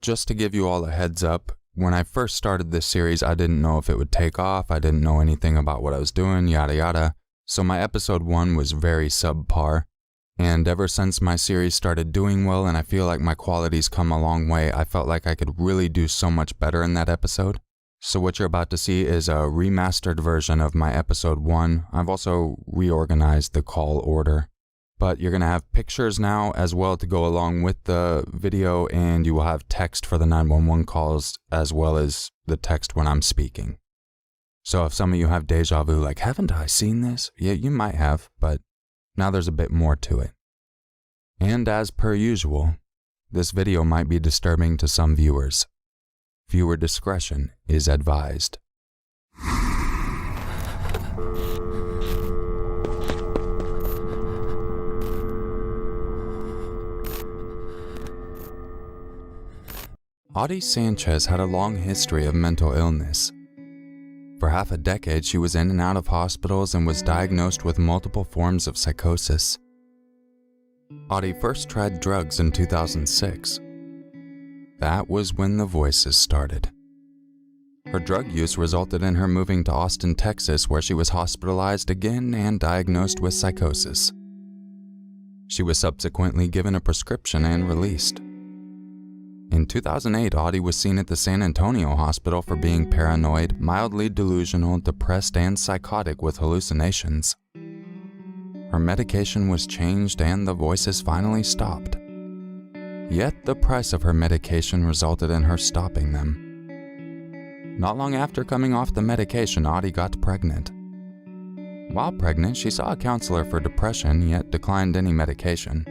Just to give you all a heads up, when I first started this series, I didn't know if it would take off, I didn't know anything about what I was doing, yada yada, so my episode 1 was very subpar, and ever since my series started doing well and I feel like my quality's come a long way, I felt like I could really do so much better in that episode. So what you're about to see is a remastered version of my episode 1. I've also reorganized the call order. But you're going to have pictures now as well to go along with the video, and you will have text for the 911 calls as well as the text when I'm speaking. So if some of you have deja vu, like, haven't I seen this? Yeah, you might have, but now there's a bit more to it. And as per usual, this video might be disturbing to some viewers. Viewer discretion is advised. Audie Sanchez had a long history of mental illness. For half a decade, she was in and out of hospitals and was diagnosed with multiple forms of psychosis. Audie first tried drugs in 2006. That was when the voices started. Her drug use resulted in her moving to Austin, Texas, where she was hospitalized again and diagnosed with psychosis. She was subsequently given a prescription and released. In 2008, Audie was seen at the San Antonio hospital for being paranoid, mildly delusional, depressed, and psychotic with hallucinations. Her medication was changed and the voices finally stopped. Yet the price of her medication resulted in her stopping them. Not long after coming off the medication, Audie got pregnant. While pregnant, she saw a counselor for depression, yet declined any medication.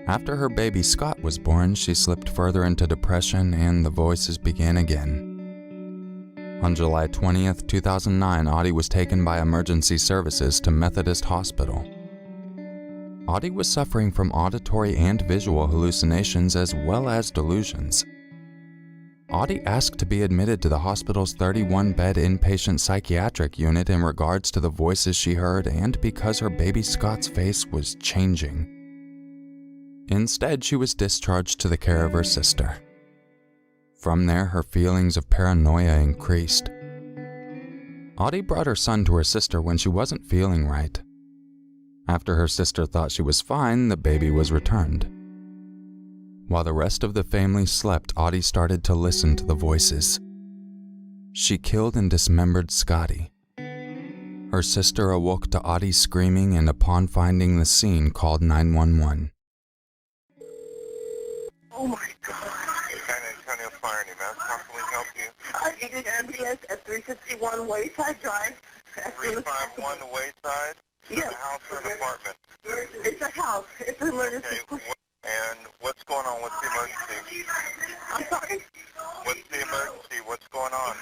After her baby Scott was born, she slipped further into depression and the voices began again. On July 20th, 2009, Audie was taken by emergency services to Methodist Hospital. Audie was suffering from auditory and visual hallucinations as well as delusions. Audie asked to be admitted to the hospital's 31-bed inpatient psychiatric unit in regards to the voices she heard and because her baby Scott's face was changing. Instead, she was discharged to the care of her sister. From there, her feelings of paranoia increased. Audie brought her son to her sister when she wasn't feeling right. After her sister thought she was fine, the baby was returned. While the rest of the family slept, Audie started to listen to the voices. She killed and dismembered Scotty. Her sister awoke to Audie screaming and upon finding the scene called 911. Oh my God. San Antonio Fire and EMS, how can we help you? I needed ambulance at 361 Wayside Drive. 351 Wayside? Yes. A house or an apartment? It's a house. It's an emergency. Okay, and what's going on? What's the emergency? I'm sorry? What's the emergency? What's going on?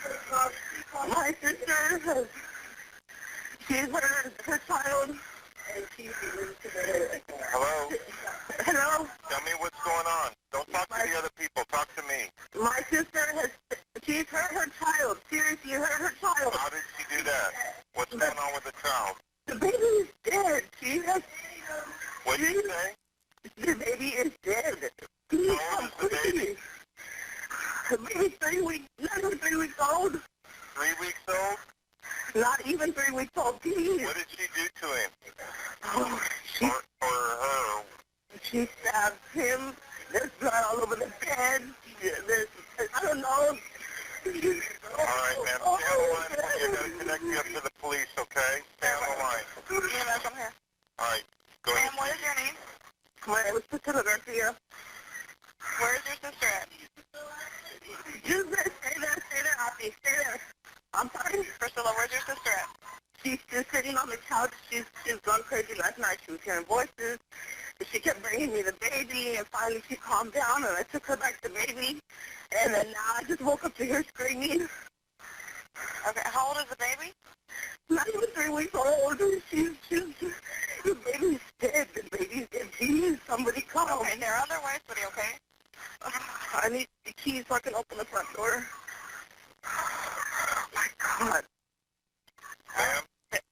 My sister has, she's her child, and she's Hello? Hello? Tell me what's going on. Don't talk to the other people. Talk to me. My sister has, she's hurt her child. Seriously, hurt her child. How did she do that? What's going on with the child? The baby is dead. She has, What did you say? the baby is dead. How old is the baby? The baby's 3 weeks, not even 3 weeks old. 3 weeks old? Not even 3 weeks old. Please. What did she do to him? Oh, Or her? she stabbed him. There's blood all over the bed. There's, I don't know. All right, ma'am. Stay on the line for me. I'm going to connect you up to the police, okay? Stay on the line. Yes, I'm here. All right. Go ahead. Ma'am, what is your name? My name is Priscilla Garcia. Where is your sister at? Just stay there, Auntie. Stay there. I'm sorry? Priscilla, where's your sister at? She's just sitting on the couch. She's gone crazy last night. She was hearing voices. She kept bringing me the baby, and finally she calmed down, and I took her back to baby. And then now I just woke up to her screaming. Okay, how old is the baby? Not even 3 weeks old. The baby's dead. The baby's dead. Please, somebody come. Okay, they're on their way, sweetie, okay? I need the keys so I can open the front door. Oh, my God. Ma'am?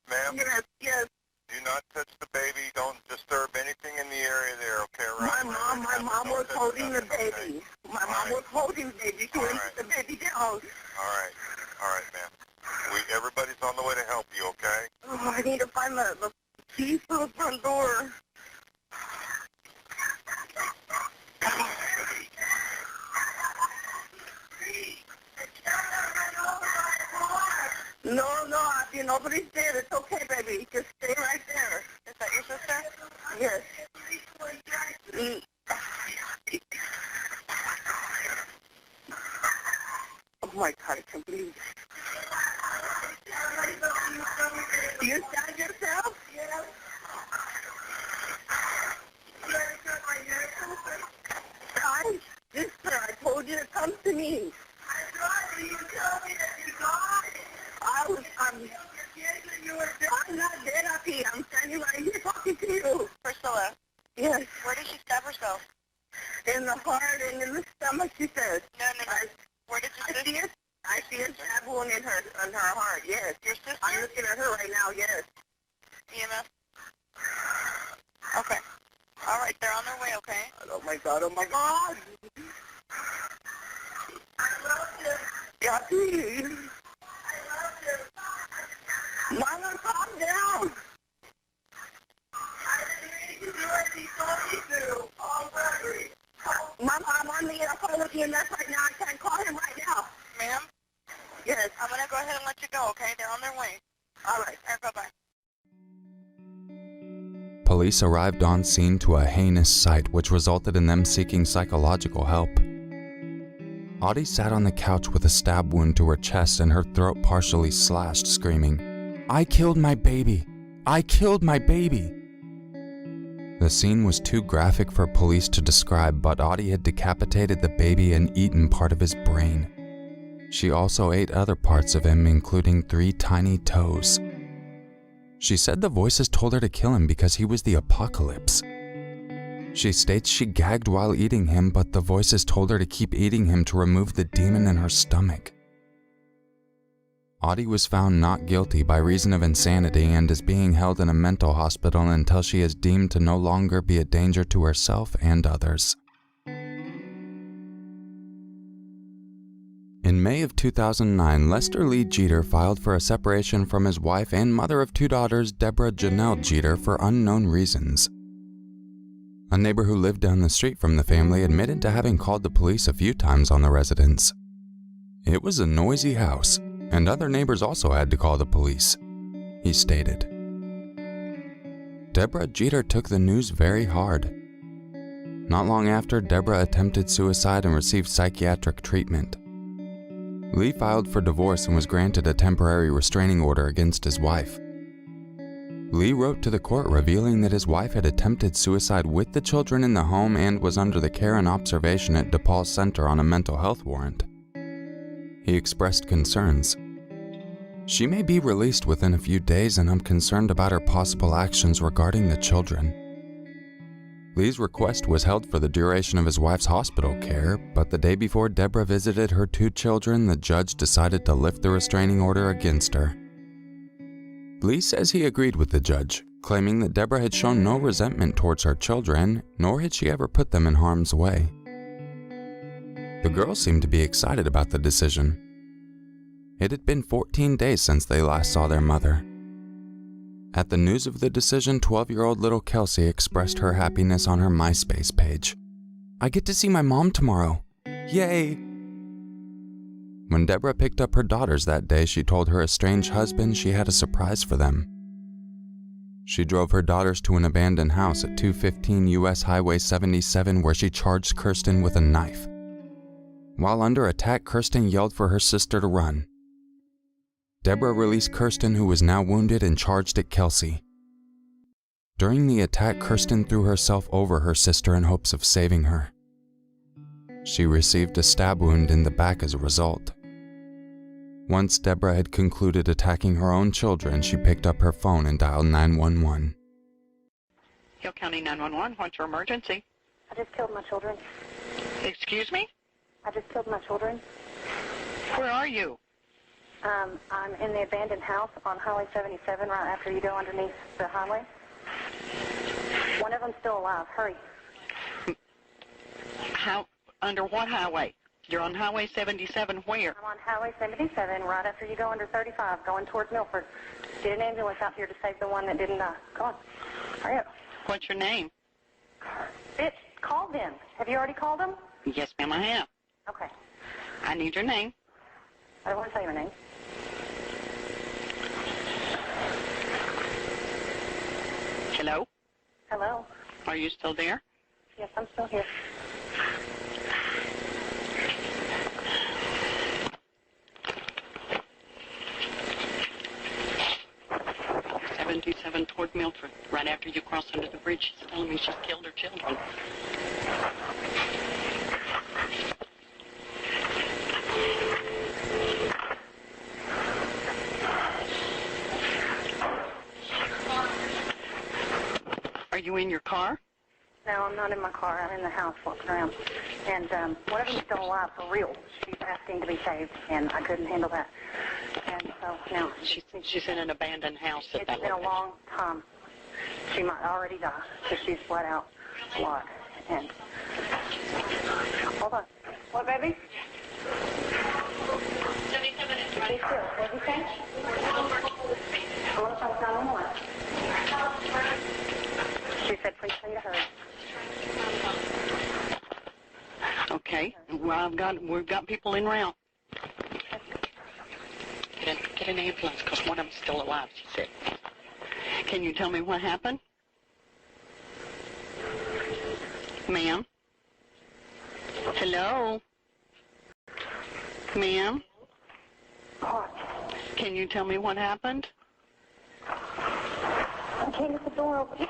Ma'am? Yes. Do not touch the baby. Don't disturb anything in the area there, okay? Right? My mom was holding the baby. My mom I'm withholding, baby. Can you put the baby down? All right, ma'am. Everybody's on the way to help you, okay? Oh, I need to find the keys to the front door. No, Auntie, nobody's there. It's okay, baby. Just stay right there. Is that your sister? Yes. Oh my God, I can't believe it. You stabbed yourself? Yes. Sister, I told you to come to me. You told me that you died. I'm not dead, Auntie. I'm standing right here talking to you. Priscilla. Yes. Where did she stab herself? In the heart and in the stomach, she says. No. Where did you see it? I see a stab wound in her heart, yes. Your sister? I'm looking at her right now, yes. EMF? Okay. All right, they're on their way, okay? Oh, my God. I love you. Yati. I love you. Mama, calm down. I didn't mean to do what he told me to. Already. Mama, I'm on the phone with EMS right now. I can't call him right now. Ma'am? Yes. I'm going to go ahead and let you go, okay? They're on their way. All right. Bye-bye. Police arrived on scene to a heinous sight which resulted in them seeking psychological help. Audie sat on the couch with a stab wound to her chest and her throat partially slashed, screaming, "I killed my baby! I killed my baby!" The scene was too graphic for police to describe, but Audie had decapitated the baby and eaten part of his brain. She also ate other parts of him, including 3 tiny toes. She said the voices told her to kill him because he was the apocalypse. She states she gagged while eating him, but the voices told her to keep eating him to remove the demon in her stomach. Audie was found not guilty by reason of insanity and is being held in a mental hospital until she is deemed to no longer be a danger to herself and others. In May of 2009, Lester Lee Jeter filed for a separation from his wife and mother of 2 daughters, Deborah Janelle Jeter, for unknown reasons. A neighbor who lived down the street from the family admitted to having called the police a few times on the residence. It was a noisy house, and other neighbors also had to call the police, he stated. Deborah Jeter took the news very hard. Not long after, Deborah attempted suicide and received psychiatric treatment. Lee filed for divorce and was granted a temporary restraining order against his wife. Lee wrote to the court revealing that his wife had attempted suicide with the children in the home and was under the care and observation at DePaul Center on a mental health warrant. He expressed concerns. "She may be released within a few days, and I'm concerned about her possible actions regarding the children." Lee's request was held for the duration of his wife's hospital care, but the day before Deborah visited her 2 children, the judge decided to lift the restraining order against her. Lee says he agreed with the judge, claiming that Deborah had shown no resentment towards her children, nor had she ever put them in harm's way. The girls seemed to be excited about the decision. It had been 14 days since they last saw their mother. At the news of the decision, 12-year-old little Kelsey expressed her happiness on her MySpace page. "I get to see my mom tomorrow. Yay!" When Deborah picked up her daughters that day, she told her estranged husband she had a surprise for them. She drove her daughters to an abandoned house at 215 US Highway 77 where she charged Kirsten with a knife. While under attack, Kirsten yelled for her sister to run. Deborah released Kirsten, who was now wounded, and charged at Kelsey. During the attack, Kirsten threw herself over her sister in hopes of saving her. She received a stab wound in the back as a result. Once Deborah had concluded attacking her own children, she picked up her phone and dialed 911. Hill County 911, what's your emergency? I just killed my children. Excuse me? I just killed my children. Where are you? I'm in the abandoned house on Highway 77 right after you go underneath the highway. One of them's still alive. Hurry. under what highway? You're on Highway 77 where? I'm on Highway 77 right after you go under 35, going towards Milford. Get an ambulance out here to save the one that didn't die. Come on. Hurry up. What's your name? Bitch, call them. Have you already called them? Yes, ma'am, I have. Okay. I need your name. I don't want to say your name. Hello? Hello? Are you still there? Yes, I'm still here. 77 toward Milford. Right after you cross under the bridge, she's telling me she's killed her children. Are you in your car? No, I'm not in my car. I'm in the house walking around. And one of them's still alive for real. She's asking to be saved, and I couldn't handle that. And so now She's in an abandoned house at that it's been a location. long time. She might already die because she's bled out a lot. And hold on. What, baby? 77 is Stay still. What did you say? I want to call 911. She said, please say to her. Okay. Well, we've got people en route. Get an ambulance because one of them's still alive, she said. Can you tell me what happened? Ma'am? Hello? Ma'am? Can you tell me what happened? I can't get the door open.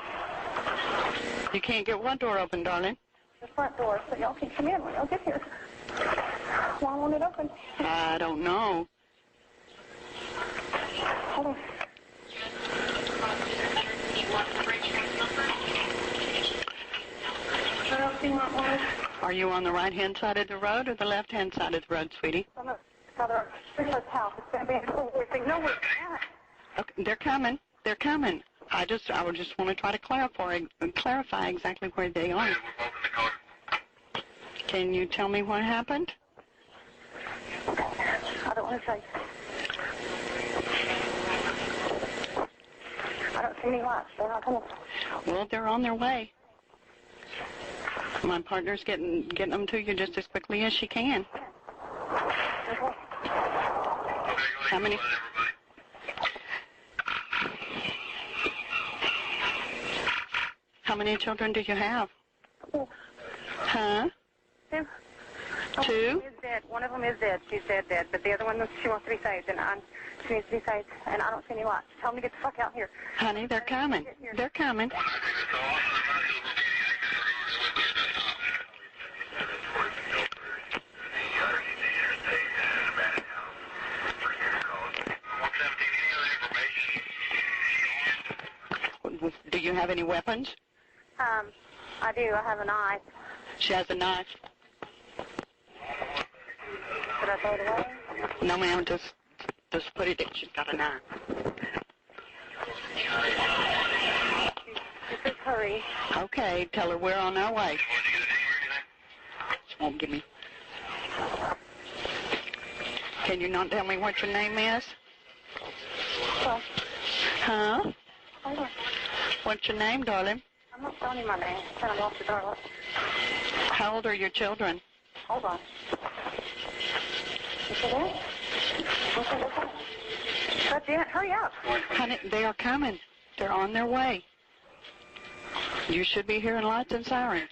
You can't get what door open, darling? The front door, so y'all can come in when y'all get here. Why won't it open? I don't know. Hold on. Are you on the right-hand side of the road or the left-hand side of the road, sweetie? I'm at Father Richard's house. It's going to be a cool thing. No, we're at. Okay, they're coming. They're coming. I would just want to try to clarify exactly where they are. Can you tell me what happened? I don't want to say. I don't see any lights. They're not coming. Well, they're on their way. My partner's getting them to you just as quickly as she can. Okay. How many? How many children do you have? Huh? Two. Two? One of them is dead. She's dead, but the other one, she wants to be saved, and she needs to be saved, and I don't see any lights. Tell them to get the fuck out here. Honey, they're coming. They're coming. Do you have any weapons? I do. I have a knife. She has a knife. Should I throw it away? No, ma'am, just put it in. She's got a knife. She says hurry. Okay, tell her we're on our way. She won't give me. Can you not tell me what your name is? Well, Huh? hold on. What's your name, darling? I'm not telling you my name. I'm trying to lock the door. How old are your children? Hold on. You see that? Okay, okay. That's it. Hurry up. Honey, they are coming. They're on their way. You should be hearing lights and sirens.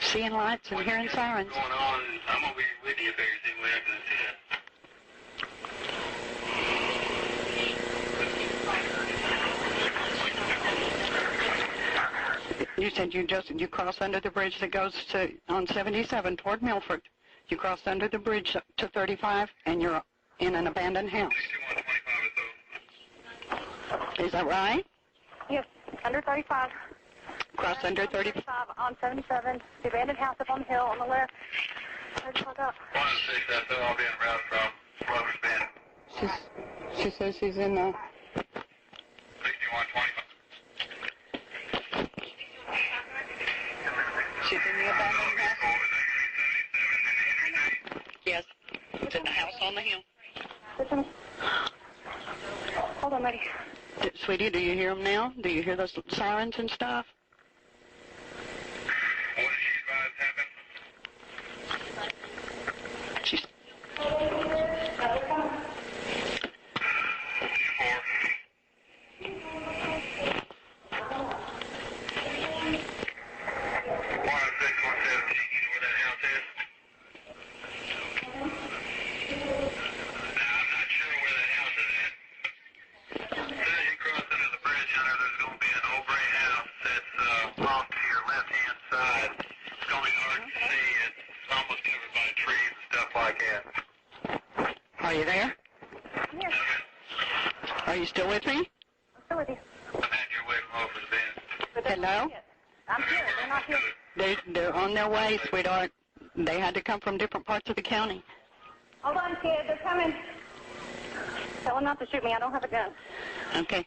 Seeing lights and hearing sirens. Going on, I'm going to be with you if everything we have to see it. You said you crossed under the bridge that goes on 77 toward Milford. You crossed under the bridge to 35, and you're in an abandoned house. 6125 Is that right? Yes, under 35. Cross under 35. 35 on 77. The abandoned house up on the hill on the left. Hurry the fuck up. 106, that's all. I'll be en route from Rubber's Bend. She says she's in the... 6125. She's in the abandoned house. It's in the house on the hill. Listen. Hold on, buddy. Sweetie, do you hear them now? Do you hear those sirens and stuff? What did she advise happened? She's... Are you there? I'm here. Are you still with me? I'm still with you. Hello? I'm here. They're not here. They're on their way, sweetheart. They had to come from different parts of the county. Hold on, kid. They're coming. Tell them not to shoot me. I don't have a gun. Okay.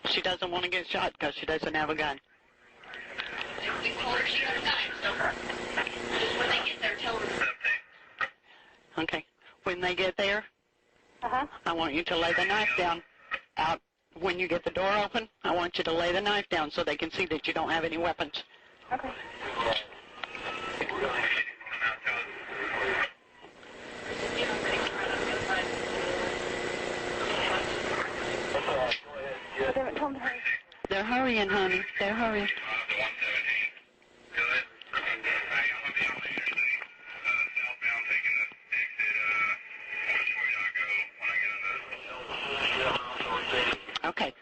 She doesn't want to get shot because she doesn't have a gun. Okay. When they get there, I want you to lay the knife down out. When you get the door open, I want you to lay the knife down so they can see that you don't have any weapons. Okay. They're hurrying, honey. They're hurrying. Okay.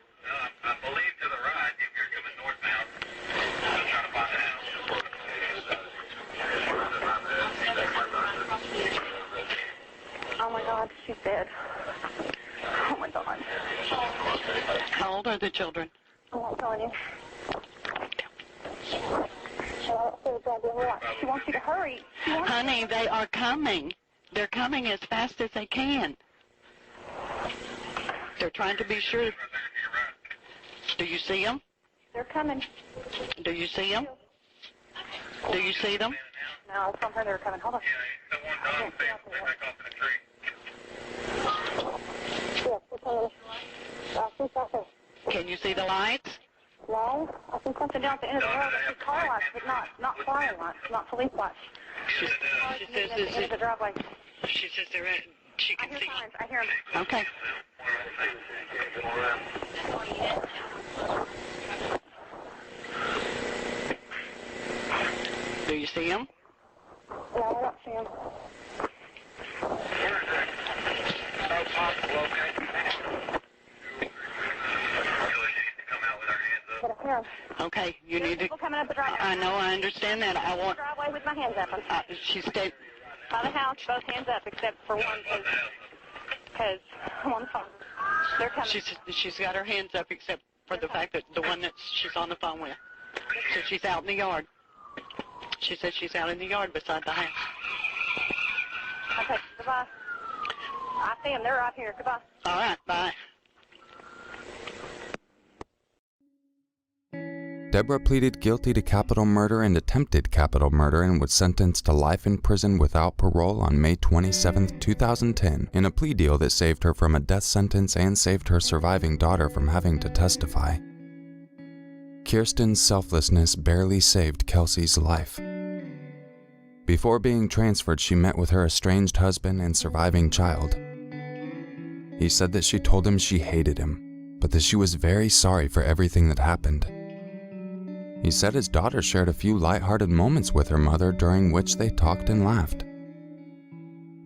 I believe to the right, if you're coming northbound, I'm trying to find the house. Oh my God, she's dead. Oh my God. How old are the children? I'm not telling you. She wants you to hurry. Honey, they are coming. They're coming as fast as they can. They're trying to be sure. Do you see them? They're coming. Do you see them? Do you see them? No, from her they're coming. Hold on. The one dog thing, back off in the tree. Yes, we're coming. I see something. Can you see the lights? No, I see something down at the end of the road. I see car lights, but not fire lights, not police lights. She Cars says at the end of the driveway. She says they're at, she I can hear see. sirens. I hear them. Okay. Do you see them? No, I don't see them. But I hear them. Okay, you There's need to. people coming up the driveway. I know, I understand that. I want. Driveway with my hands up. She stayed. By the house, both hands up, except for one, because I'm on the phone. They're coming. She's got her hands up except for the fact that the one that she's on the phone with. So she's out in the yard. She says she's out in the yard beside the house. Okay, goodbye. I see them. They're right here. Goodbye. All right, bye. Deborah pleaded guilty to capital murder and attempted capital murder and was sentenced to life in prison without parole on May 27, 2010, in a plea deal that saved her from a death sentence and saved her surviving daughter from having to testify. Kirsten's selflessness barely saved Kelsey's life. Before being transferred, she met with her estranged husband and surviving child. He said that she told him she hated him, but that she was very sorry for everything that happened. He said his daughter shared a few lighthearted moments with her mother during which they talked and laughed.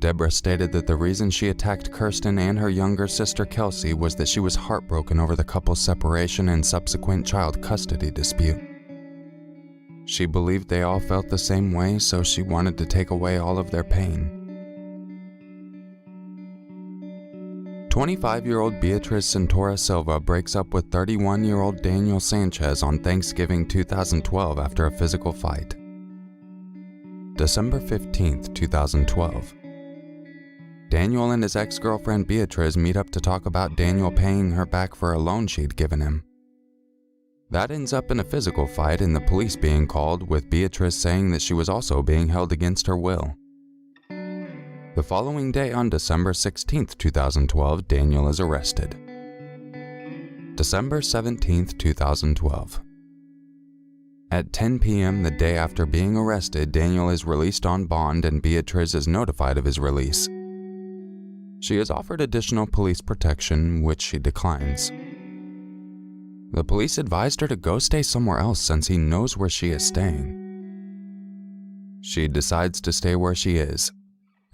Deborah stated that the reason she attacked Kirsten and her younger sister Kelsey was that she was heartbroken over the couple's separation and subsequent child custody dispute. She believed they all felt the same way, so she wanted to take away all of their pain. 25-year-old Beatriz Santora Silva breaks up with 31-year-old Daniel Sanchez on Thanksgiving 2012 after a physical fight. December 15, 2012. Daniel and his ex-girlfriend Beatriz meet up to talk about Daniel paying her back for a loan she'd given him. That ends up in a physical fight and the police being called, with Beatriz saying that she was also being held against her will. The following day, on December 16, 2012, Daniel is arrested. December 17, 2012. At 10 p.m. the day after being arrested, Daniel is released on bond and Beatriz is notified of his release. She is offered additional police protection, which she declines. The police advised her to go stay somewhere else since he knows where she is staying. She decides to stay where she is,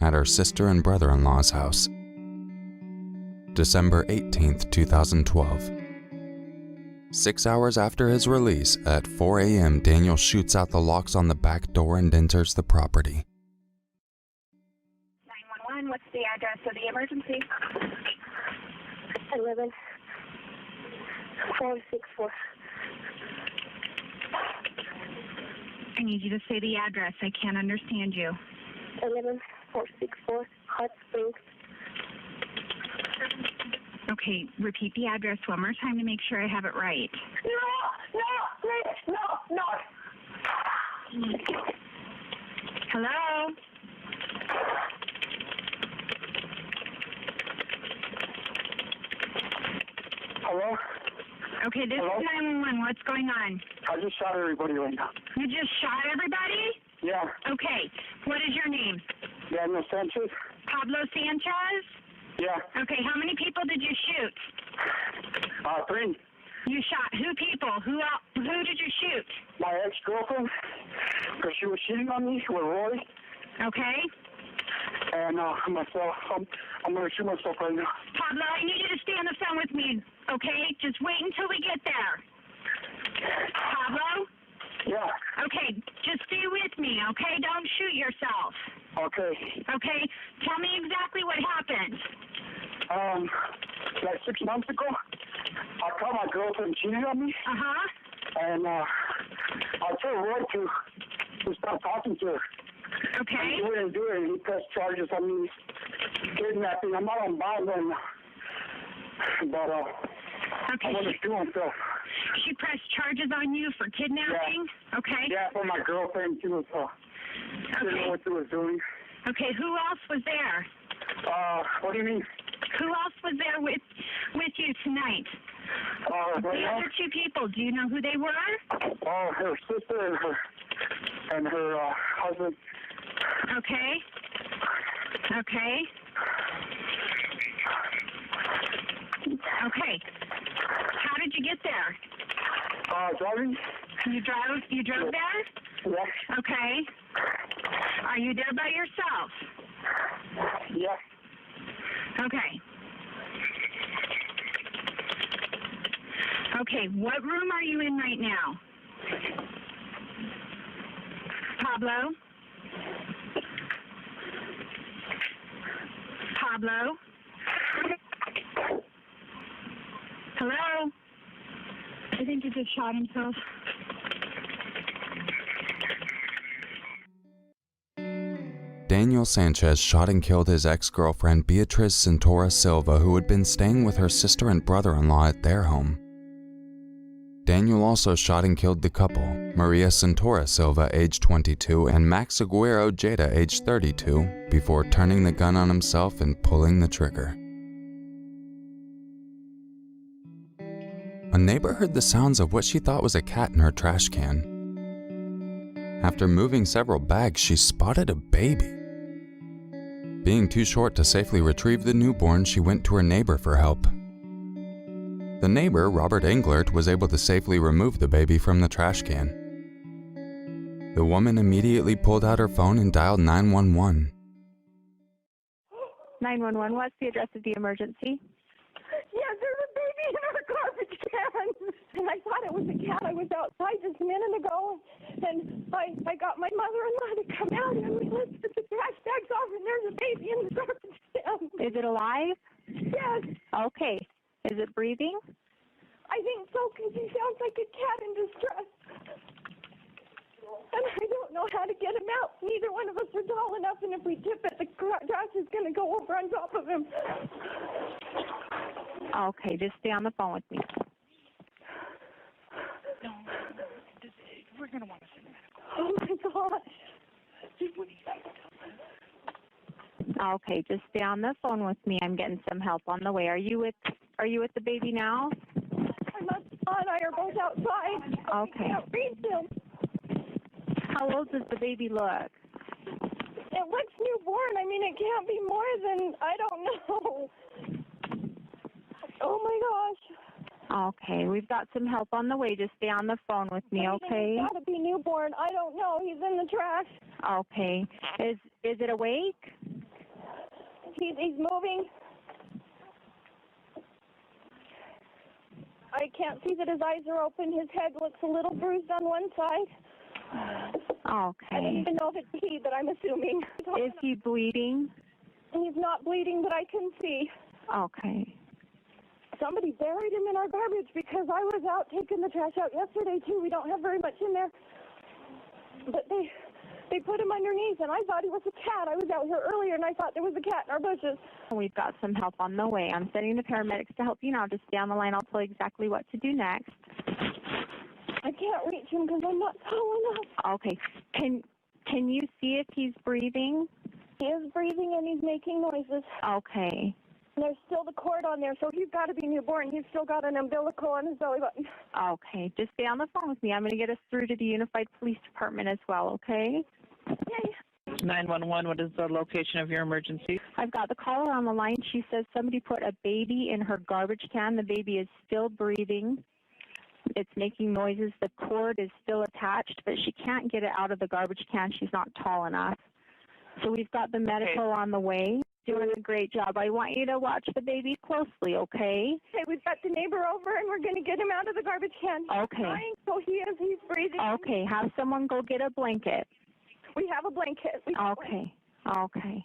at her sister and brother-in-law's house. December 18th, 2012. 6 hours after his release, at 4 a.m., Daniel shoots out the locks on the back door and enters the property. 911, what's the address of the emergency? 11464. I need you to say the address. I can't understand you. 11464 Hot Springs. Okay, repeat the address one more time to make sure I have it right. No. Hello? Hello? Okay, this is 911. What's going on? I just shot everybody right now. You just shot everybody? Yeah. Okay, what is your name? Daniel Sanchez? Pablo Sanchez? Yeah. Okay, how many people did you shoot? 3. You shot who people? Who did you shoot? My ex-girlfriend, because she was cheating on me with Roy. Okay. And myself, I'm going to shoot myself right now. Pablo, I need you to stay on the phone with me, okay? Just wait until we get there. Pablo? Yeah. Okay, just stay with me, okay? Don't shoot yourself. Okay. Okay? Tell me exactly what happened. Like 6 months ago, I caught my girlfriend cheating on me. Uh-huh. And I told Roy to stop talking to her. Okay. He wouldn't do it. He pressed charges on me kidnapping. I'm not on bond then. But Okay. I wasn't doing so. She pressed charges on you for kidnapping? Yeah. Okay. Yeah, for my girlfriend too. So I didn't know what she was doing. Okay, who else was there? What do you mean? Who else was there with you tonight? Right The now? other 2 people, do you know who they were? Her sister and her husband. Okay. Okay. Okay. How did you get there? Driving? You drove there? Yeah. Okay. Are you there by yourself? Yeah. Okay. Okay, what room are you in right now? Pablo? Pablo? Hello? I think he just shot himself. Daniel Sanchez shot and killed his ex-girlfriend Beatriz Centora Silva, who had been staying with her sister and brother-in-law at their home. Daniel also shot and killed the couple, Maria Centora Silva, age 22, and Max Aguero Jada, age 32, before turning the gun on himself and pulling the trigger. A neighbor heard the sounds of what she thought was a cat in her trash can. After moving several bags, she spotted a baby. Being too short to safely retrieve the newborn, she went to her neighbor for help. The neighbor, Robert Englert, was able to safely remove the baby from the trash can. The woman immediately pulled out her phone and dialed 911. 911, what's the address of the emergency? Yeah, there's a baby in our garbage can. And I thought it was a cat. I was outside just a minute ago, and I got my mother-in-law to come out, and we lifted the trash bags off, and there's a baby in the garbage can. Is it alive? Yes, Okay. Is it breathing? I think so, because he sounds like a cat in distress. And I don't know how to get him out. Neither one of us are tall enough, and if we tip it, the trash is going to go over on top of him. Okay, just stay on the phone with me. No, we're going to want to send medical. Oh, my gosh. Okay, just stay on the phone with me. I'm getting some help on the way. Are you with the baby now? My mother and I are both outside. Okay. I can't reach him. How old does the baby look? It looks newborn. I mean, it can't be more than, I don't know. Oh my gosh. Okay, we've got some help on the way. Just stay on the phone with me, okay? It's gotta be newborn. I don't know. He's in the trash. Okay. Is it awake? He's moving. I can't see that his eyes are open. His head looks a little bruised on one side. Okay. I don't even know if it's he, but I'm assuming. Is he bleeding? He's not bleeding, but I can see. Okay. Somebody buried him in our garbage because I was out taking the trash out yesterday, too. We don't have very much in there. But they put him underneath, and I thought he was a cat. I was out here earlier, and I thought there was a cat in our bushes. We've got some help on the way. I'm sending the paramedics to help you now. Just stay on the line. I'll tell you exactly what to do next. I can't reach him because I'm not tall enough. Okay. Can you see if he's breathing? He is breathing, and he's making noises. Okay. And there's still the cord on there, so he's got to be newborn. He's still got an umbilical on his belly button. Okay. Just stay on the phone with me. I'm going to get us through to the Unified Police Department as well, okay? Okay. 911, what is the location of your emergency? I've got the caller on the line. She says somebody put a baby in her garbage can. The baby is still breathing. It's making noises. The cord is still attached, but she can't get it out of the garbage can. She's not tall enough. So we've got the medical on the way. Doing a great job. I want you to watch the baby closely, okay? Okay, we've got the neighbor over, and we're going to get him out of the garbage can. Okay. Crying, so he's breathing. Okay, have someone go get a blanket. We have a blanket. Okay, okay.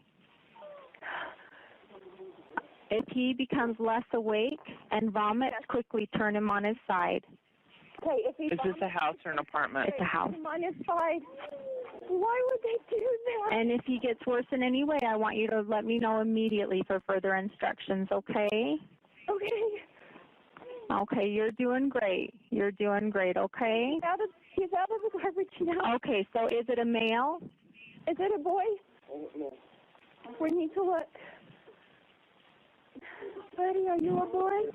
If he becomes less awake and vomits, quickly turn him on his side. Okay, if he Is this a house or an apartment? It's a house. Turn him on his side. Why would they do that? And if he gets worse in any way, I want you to let me know immediately for further instructions, okay? Okay. Okay, you're doing great. You're doing great, okay? He's out of the garbage now. Okay, so is it a male? Is it a boy? We need to look. Buddy, are you a boy?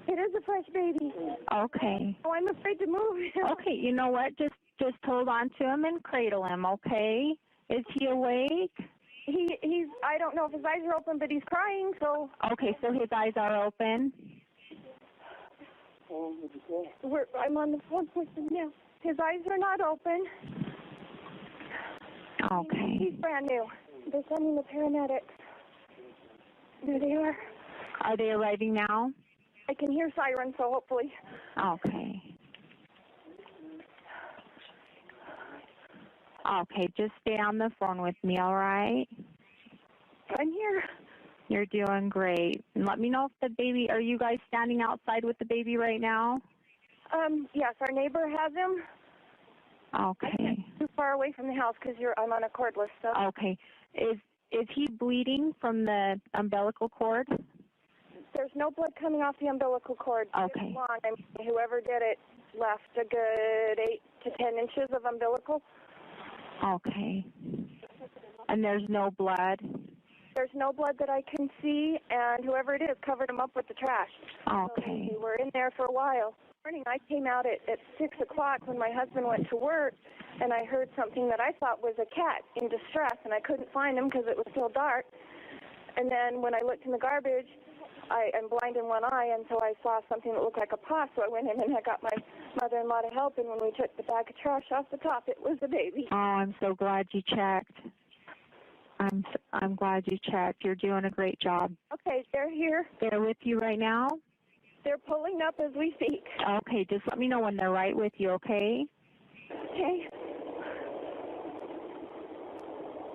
It is a fresh baby. Okay. Oh, I'm afraid to move him. Okay, you know what? Just hold on to him and cradle him, okay? Is he awake? He's I don't know if his eyes are open, but he's crying, so. Okay, so his eyes are open. I'm on the phone with him now. His eyes are not open. Okay. He's brand new. They're sending the paramedics. There they are. Are they arriving now? I can hear sirens, so hopefully. Okay. Okay, just stay on the phone with me, all right? I'm here. You're doing great. And let me know if the baby, are you guys standing outside with the baby right now? Yes, our neighbor has him. Okay. Too far away from the house because I'm on a cordless stuff. Okay. Is he bleeding from the umbilical cord? There's no blood coming off the umbilical cord. Okay. It's long. I mean, whoever did it left a good 8 to 10 inches of umbilical. Okay. And there's no blood? There's no blood that I can see, and whoever it is covered him up with the trash. Okay. So we were in there for a while. Morning, I came out at 6 o'clock when my husband went to work, and I heard something that I thought was a cat in distress, and I couldn't find him because it was still dark. And then when I looked in the garbage, I'm blind in one eye, and so I saw something that looked like a paw, so I went in and I got my mother-in-law to help, and when we took the bag of trash off the top, it was the baby. Oh, I'm so glad you checked. I'm glad you checked. You're doing a great job. Okay, they're here. They're with you right now? They're pulling up as we speak. Okay, just let me know when they're right with you, okay? Okay.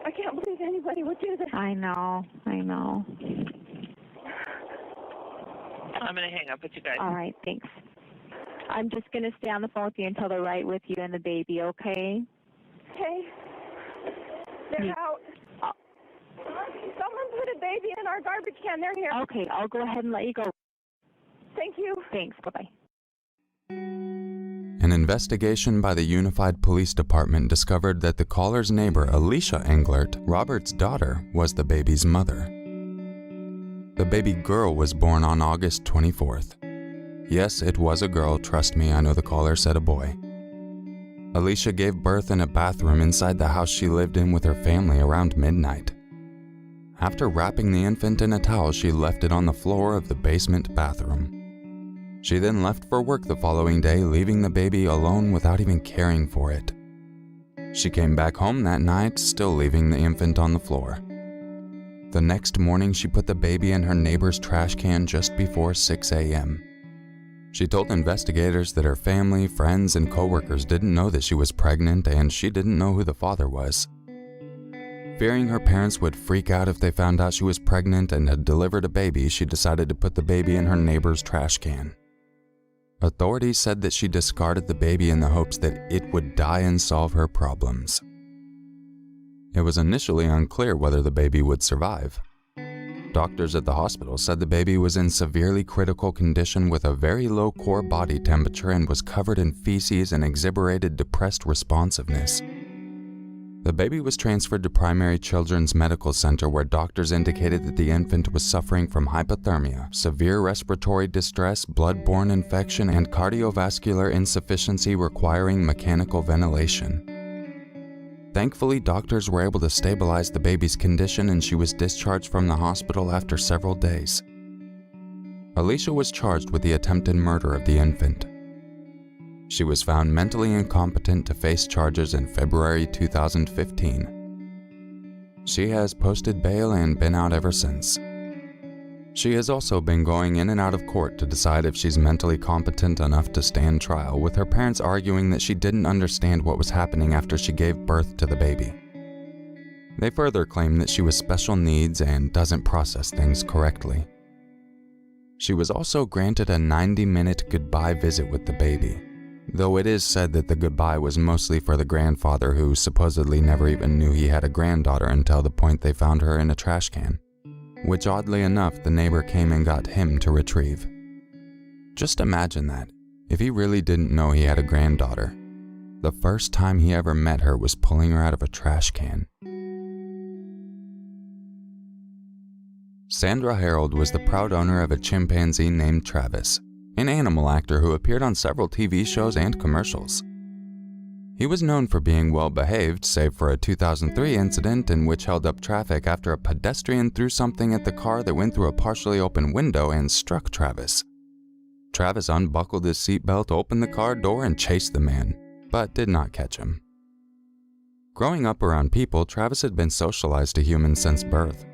I can't believe anybody would do this. I know. I'm going to hang up with you guys. All right, thanks. I'm just going to stay on the phone with you until they're right with you and the baby, okay? Okay. They're out. Someone put a baby in our garbage can. They're here. Okay, I'll go ahead and let you go. Thank you. Thanks. Bye-bye. An investigation by the Unified Police Department discovered that the caller's neighbor, Alicia Englert, Robert's daughter, was the baby's mother. The baby girl was born on August 24th. Yes, it was a girl, trust me, I know the caller said a boy. Alicia gave birth in a bathroom inside the house she lived in with her family around midnight. After wrapping the infant in a towel, she left it on the floor of the basement bathroom. She then left for work the following day, leaving the baby alone without even caring for it. She came back home that night, still leaving the infant on the floor. The next morning, she put the baby in her neighbor's trash can just before 6 a.m. She told investigators that her family, friends, and coworkers didn't know that she was pregnant and she didn't know who the father was. Fearing her parents would freak out if they found out she was pregnant and had delivered a baby, she decided to put the baby in her neighbor's trash can. Authorities said that she discarded the baby in the hopes that it would die and solve her problems. It was initially unclear whether the baby would survive. Doctors at the hospital said the baby was in severely critical condition with a very low core body temperature and was covered in feces and exhiberated depressed responsiveness. The baby was transferred to Primary Children's Medical Center where doctors indicated that the infant was suffering from hypothermia, severe respiratory distress, blood-borne infection, and cardiovascular insufficiency requiring mechanical ventilation. Thankfully, doctors were able to stabilize the baby's condition and she was discharged from the hospital after several days. Alicia was charged with the attempted murder of the infant. She was found mentally incompetent to face charges in February 2015. She has posted bail and been out ever since. She has also been going in and out of court to decide if she's mentally competent enough to stand trial, with her parents arguing that she didn't understand what was happening after she gave birth to the baby. They further claim that she was special needs and doesn't process things correctly. She was also granted a 90-minute goodbye visit with the baby, though it is said that the goodbye was mostly for the grandfather, who supposedly never even knew he had a granddaughter until the point they found her in a trash can, which oddly enough the neighbor came and got him to retrieve. Just imagine that, if he really didn't know he had a granddaughter, the first time he ever met her was pulling her out of a trash can. Sandra Harold was the proud owner of a chimpanzee named Travis, an animal actor who appeared on several TV shows and commercials. He was known for being well-behaved, save for a 2003 incident in which held up traffic after a pedestrian threw something at the car that went through a partially open window and struck Travis. Travis unbuckled his seatbelt, opened the car door, and chased the man, but did not catch him. Growing up around people, Travis had been socialized to humans since birth.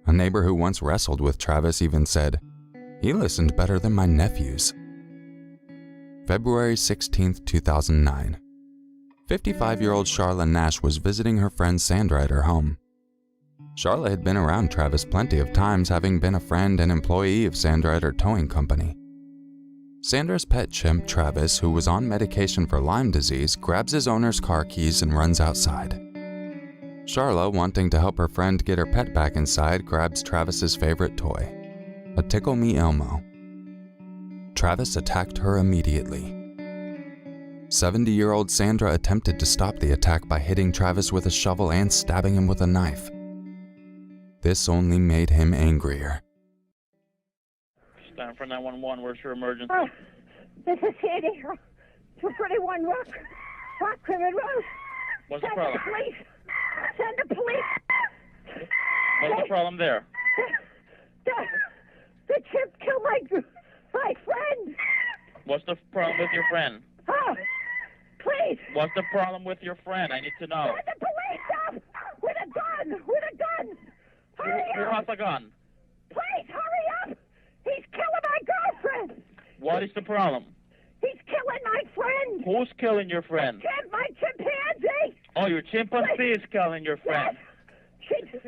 A neighbor who once wrestled with Travis even said, "He listened better than my nephews." February 16, 2009. 55-year-old Charla Nash was visiting her friend Sandra at her home. Charla had been around Travis plenty of times, having been a friend and employee of Sandra at her towing company. Sandra's pet chimp, Travis, who was on medication for Lyme disease, grabs his owner's car keys and runs outside. Charla, wanting to help her friend get her pet back inside, grabs Travis's favorite toy, a Tickle Me Elmo. Travis attacked her immediately. 70-year-old Sandra attempted to stop the attack by hitting Travis with a shovel and stabbing him with a knife. This only made him angrier. Stand for 911, where's your emergency? This is Sandy. 231 Rock Rimmon Road. What's the problem? Send the police. Send the police. What's the problem there? The chimp killed my friend. What's the problem with your friend? Oh, please. What's the problem with your friend? I need to know. Send the police up with a gun. With a gun. Hurry Who up. has a gun? Please, hurry up. He's killing my girlfriend. What is the problem? He's killing my friend. Who's killing your friend? My chimpanzee. Oh, your chimpanzee is killing your friend. Yes. He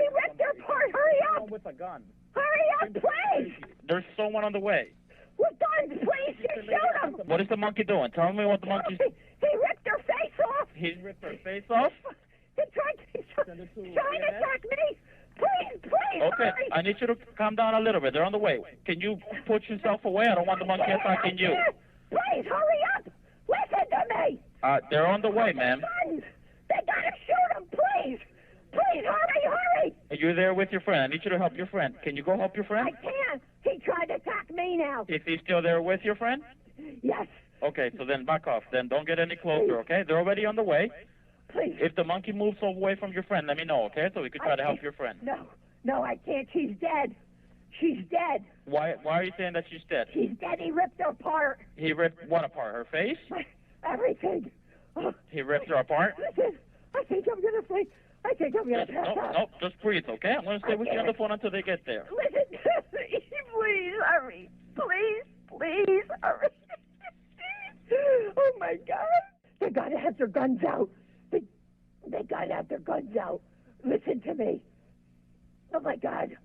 ripped her apart. Hurry up. With a gun. Hurry up, please. There's someone on the way. With guns, please. You shoot him. What is the monkey doing? Tell me what the monkey's... He ripped her face off. He ripped her face off? He's trying to attack me. Please, Okay, hurry. I need you to calm down a little bit. They're on the way. Can you put yourself away? I don't want the monkey attacking you. Please, hurry up. They're on the way, ma'am. Guns! They gotta shoot him, please! Please, hurry! Are you there with your friend? I need you to help your friend. Can you go help your friend? I can't! He tried to attack me now! Is he still there with your friend? Yes, Okay, so then back off. Then don't get any closer, okay? They're already on the way. please. If the monkey moves away from your friend, let me know, okay? So we can try to help your friend. No, I can't. She's dead. She's dead. Why are you saying that she's dead? She's dead. He ripped her apart. He ripped what apart? Her face? Everything. Oh, He ripped her apart? listen, I think I'm gonna pass out. No, just breathe, okay? I'm going to stay with you on the phone until they get there. Listen, please hurry. Please hurry. Oh my God. They gotta have their guns out. They gotta have their guns out. Listen to me. Oh my God.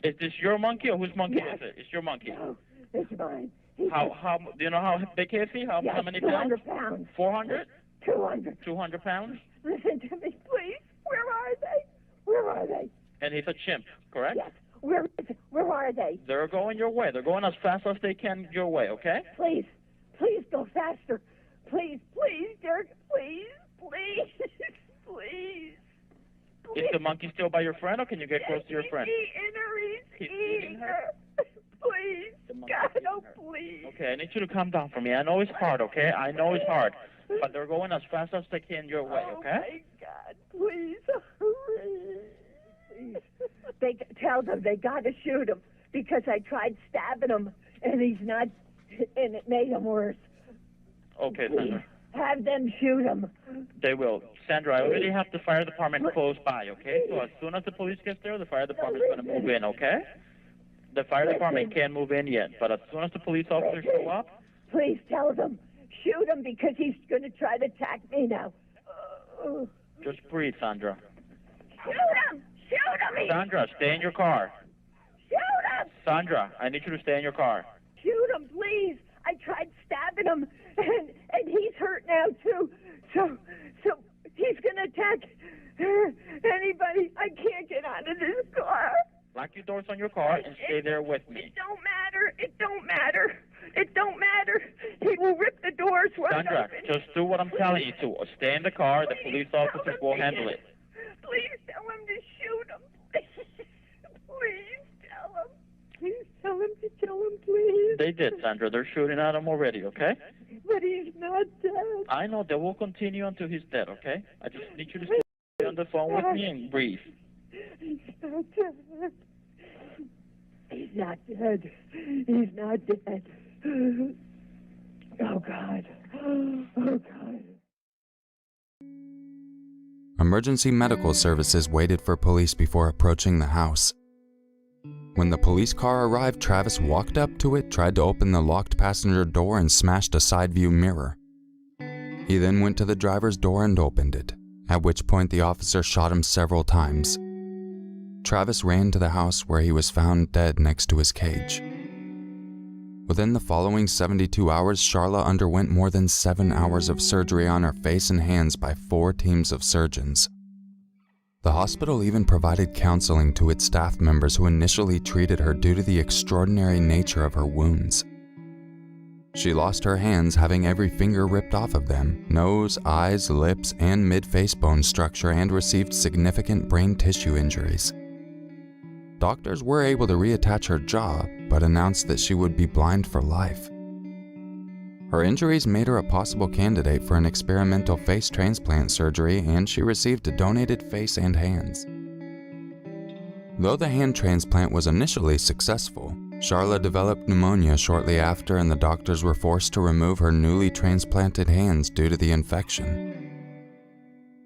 Is this your monkey or whose monkey Yes. is it? It's your monkey. No, it's mine. How do you know how big is he? How many pounds? 200 pounds. 400? 200. 200 pounds? Listen to me, please. Where are they? And he's a chimp, correct? Yes. Where are they? They're going your way. They're going as fast as they can your way, okay? Please go faster. Please, Dirk. Please. Is the monkey still by your friend, or can you get close to your friend? He's eating her. Please. God, no, please. Okay, I need you to calm down for me. I know it's hard, okay? I know it's hard. But they're going as fast as they can your way, okay? Oh, my God. Please hurry. They tell them they got to shoot him because I tried stabbing him and he's not, and it made him worse. Okay, Sandra. Have them shoot him. They will. Sandra, I already have the fire department close by, okay? So as soon as the police gets there, the fire department's going to move in, okay? The fire department can't move in yet, but as soon as the police officers show up... Please tell them. Shoot him because he's going to try to attack me now. Just breathe, Sandra. Shoot him! Shoot him! Sandra, stay in your car. Shoot him! Sandra, I need you to stay in your car. Shoot him, please. I tried stabbing him, and he's hurt now, too. So he's going to attack anybody. I can't get out of this car. Lock your doors on your car and stay there with me. It don't matter. He will rip the doors wide Sandra, open. just do what I'm telling you to. Stay in the car. The police officers will handle it. Please tell him to shoot him. Please tell him to kill him, please. They did, Sandra. They're shooting at him already, okay? But he's not dead. I know. They will continue until he's dead, okay? I just need you to stay on the phone with me and breathe. He's not dead. He's not dead. He's not dead. Oh, God. Oh, God. Emergency medical services waited for police before approaching the house. When the police car arrived, Travis walked up to it, tried to open the locked passenger door, and smashed a side view mirror. He then went to the driver's door and opened it, at which point the officer shot him several times. Travis ran to the house where he was found dead next to his cage. Within the following 72 hours, Charla underwent more than 7 hours of surgery on her face and hands by 4 teams of surgeons. The hospital even provided counseling to its staff members who initially treated her due to the extraordinary nature of her wounds. She lost her hands, having every finger ripped off of them, nose, eyes, lips, and mid-face bone structure, and received significant brain tissue injuries. Doctors were able to reattach her jaw, but announced that she would be blind for life. Her injuries made her a possible candidate for an experimental face transplant surgery, and she received a donated face and hands. Though the hand transplant was initially successful, Charla developed pneumonia shortly after, and the doctors were forced to remove her newly transplanted hands due to the infection.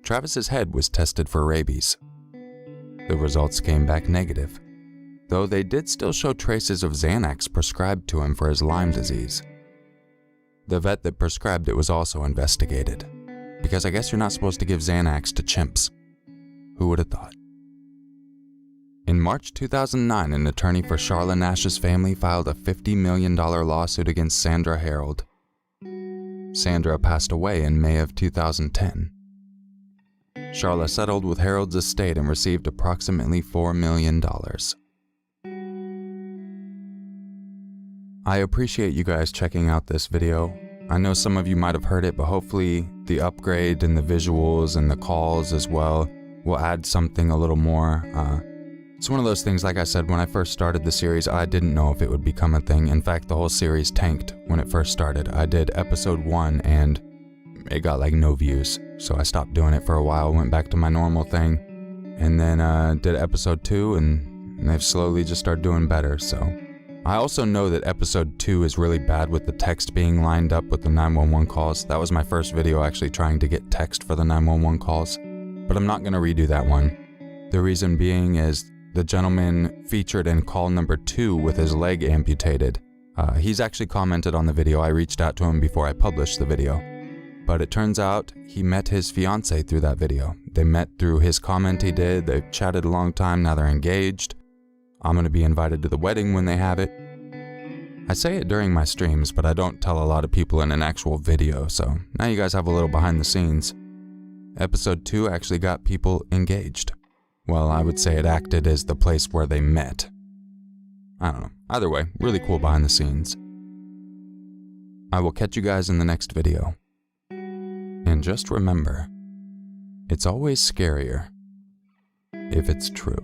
Travis's head was tested for rabies. The results came back negative, though they did still show traces of Xanax prescribed to him for his Lyme disease. The vet that prescribed it was also investigated, because I guess you're not supposed to give Xanax to chimps. Who would have thought? In March 2009, an attorney for Charla Nash's family filed a $50 million lawsuit against Sandra Harold. Sandra passed away in May of 2010. Charla settled with Harold's estate and received approximately $4 million. I appreciate you guys checking out this video. I know some of you might have heard it, but hopefully the upgrade and the visuals and the calls as well will add something a little more. It's one of those things, like I said, when I first started the series, I didn't know if it would become a thing. In fact, the whole series tanked when it first started. I did episode 1 and it got like no views. So I stopped doing it for a while, went back to my normal thing, and then did episode 2 and they've slowly just started doing better. So I also know that episode 2 is really bad with the text being lined up with the 911 calls. That was my first video actually trying to get text for the 911 calls, but I'm not going to redo that one. The reason being is the gentleman featured in call number 2 with his leg amputated. He's actually commented on the video. I reached out to him before I published the video. But it turns out he met his fiancée through that video. They met through his comment he did. They've chatted a long time. Now they're engaged. I'm going to be invited to the wedding when they have it. I say it during my streams, but I don't tell a lot of people in an actual video. So now you guys have a little behind the scenes. Episode 2 actually got people engaged. Well, I would say it acted as the place where they met. I don't know. Either way, really cool behind the scenes. I will catch you guys in the next video. And just remember, it's always scarier if it's true.